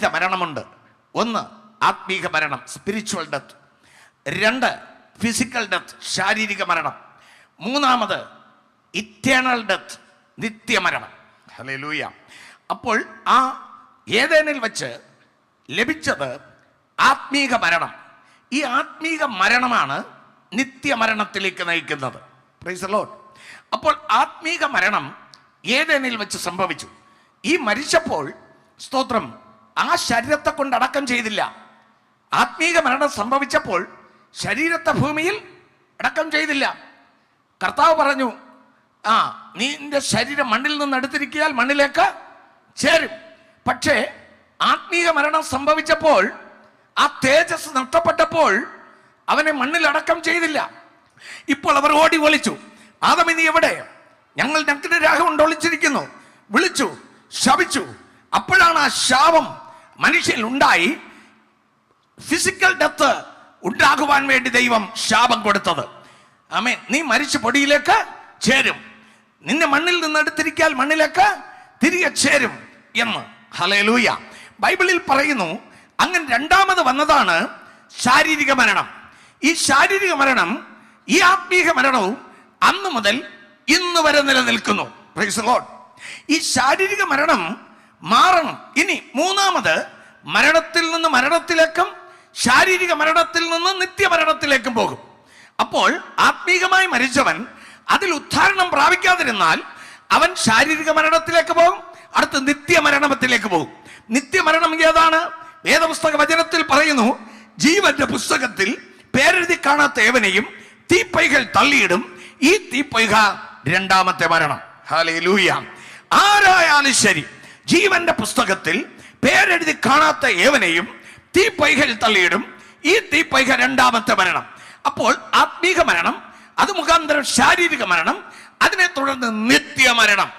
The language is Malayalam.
വിധ മരണമുണ്ട്. ഒന്ന് ആത്മീക മരണം, സ്പിരിച്വൽ ഡെത്ത്. രണ്ട് ഫിസിക്കൽ ഡെത്ത്, ശാരീരിക മരണം. മൂന്നാമത് ഇറ്റേണൽ ഡെത്ത്, നിത്യമരണം. ഹല്ലേലൂയ. അപ്പോൾ ആ ഏദേനിൽ വെച്ച് ലഭിച്ചത് ആത്മീക മരണം. ഈ ആത്മീക മരണമാണ് നിത്യമരണത്തിലേക്ക് നയിക്കുന്നത്. Praise the Lord. അപ്പോൾ ആത്മീക മരണം ഏദേനിൽ വെച്ച് സംഭവിച്ചു. ഈ മരിച്ചപ്പോൾ സ്തോത്രം ആ ശരീരത്തെ കൊണ്ട് അടക്കം ചെയ്തില്ല. ആത്മീക മരണം സംഭവിച്ചപ്പോൾ ശരീരത്തെ ഭൂമിയിൽ അടക്കം ചെയ്തില്ല. കർത്താവ് പറഞ്ഞു, നിന്റെ ശരീരം മണ്ണിൽ നിന്ന് എടുത്തിരിക്കിയാൽ മണ്ണിലേക്ക് ചേരും. പക്ഷേ ആത്മീക മരണം സംഭവിച്ചപ്പോൾ ആ തേജസ് നഷ്ടപ്പെട്ടപ്പോൾ അവനെ മണ്ണിൽ അടക്കം ചെയ്തില്ല. ഇപ്പോൾ അവർ ഓടി ഒളിച്ചു. ആദമേ നീ എവിടെ? ഞങ്ങൾ നഗ്നരാഗം കൊണ്ട് ഒളിച്ചിരിക്കുന്നു. വിളിച്ചു, ശപിച്ചു. അപ്പോഴാണ് ആ ശാപം മനുഷ്യൻ ഉണ്ടായി. ഫിസിക്കൽ ഡെത്ത് ഉണ്ടാകുവാൻ വേണ്ടി ദൈവം ശാപം കൊടുത്തത്. ആമേൻ. നീ മരിച്ച പൊടിയിലേക്ക് ചേരും, നിന്നെ മണ്ണിൽ നിന്ന് എടുത്തിരിക്കാൻ മണ്ണിലേക്ക് തിരികെ ചേരും എന്ന്. ഹല്ലേലൂയ. ബൈബിളിൽ പറയുന്നു അങ്ങനെ രണ്ടാമത് വന്നതാണ് ശാരീരിക മരണം. ഈ ശാരീരിക മരണം ഈ ആത്മീക മരണവും അന്ന് മുതൽ ഇന്ന് വരെ നിലനിൽക്കുന്നു. Praise the Lord. ഈ ശാരീരിക മരണം മാറണം. ഇനി മൂന്നാമത് മരണത്തിൽ നിന്ന് മരണത്തിലേക്കും ശാരീരിക മരണത്തിൽ നിന്ന് നിത്യമരണത്തിലേക്കും പോകും. അപ്പോൾ ആത്മീകമായി മരിച്ചവൻ അതിൽ ഉദ്ധാരണം പ്രാപിക്കാതിരുന്നാൽ അവൻ ശാരീരിക മരണത്തിലേക്ക് പോകും, അടുത്ത് നിത്യമരണത്തിലേക്ക് പോകും. നിത്യമരണം ഏതാണ്? വേദപുസ്തക വചനത്തിൽ പറയുന്നു, ജീവന്റെ പുസ്തകത്തിൽ പേരെഴുതി കാണാത്ത ഏവനെയും തീപ്പൊയ്കൾ തള്ളിയിടും. ഈ തീപ്പൊയ്ക രണ്ടാമത്തെ മരണം. ഹല്ലേലൂയ. ആരായാലും ശരി, ജീവന്റെ പുസ്തകത്തിൽ പേരെഴുതി കാണാത്ത ഏവനെയും തീപ്പൊയ്കൾ തള്ളിയിടും. ഈ തീപ്പൊയ്ക രണ്ടാമത്തെ മരണം. അപ്പോൾ ആത്മീക മരണം, അത് മുഖാന്തരം ശാരീരിക മരണം, അതിനെ തുടർന്ന് നിത്യമരണം.